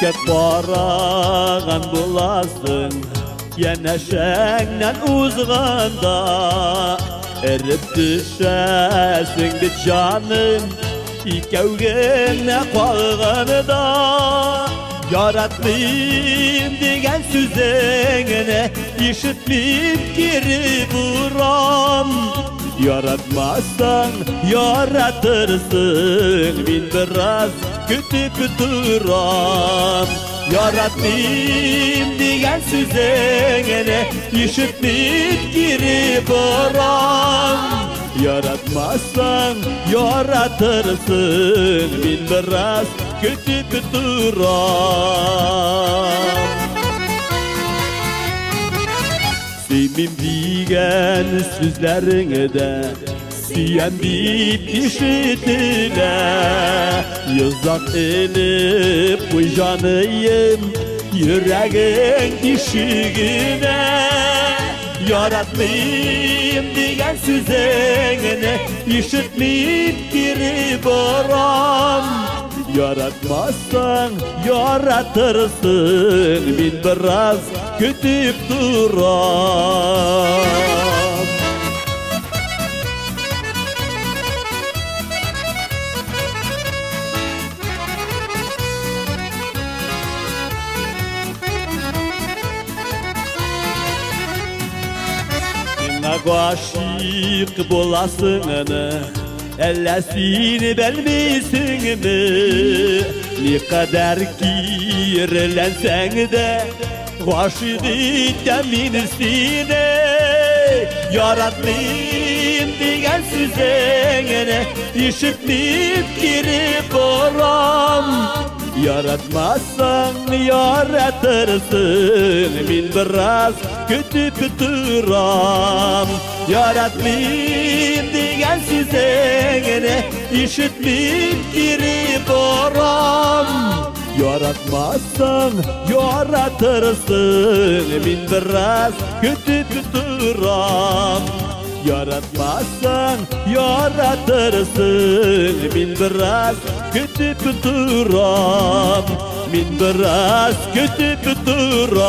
Ket baragan bulasın Yeneşenle uzganda Erip düşesin bir canım İkevgene kalganıda Yaratmayayım diyen sözüne işitmeyip geri vuram Yaratmazsan yaratırsın bin biraz kötü duram Yaratmayayım diyen sözüne işitmeyip geri vuram Yaratmazsan yaratırsın bin biraz kötü duram Sevmim diyen sözlerine Siyen deyip işitile Yazak elip bu canıyım Yüreğin dişigine Yaratmayayım diyen sözüne işitmeyip geri varam Yaratmazsan yaratırsın bin biraz kötü duram Aşık bulasını Ellesini belmisin mi? Ne kadar kirlensen de Aşık deminsine Yaratmayayım diyen sözüne İşitmeyip geri varam Yaratmazsan yaratırsın bin biraz kötü duram Yaratmayayım diyen sözüne işitmeyip geri varam Yaratmazsan yaratırsın bin biraz kötü duram Yaratmazsan yaratırsın bin biraz kötü duram Bin biraz kötü duram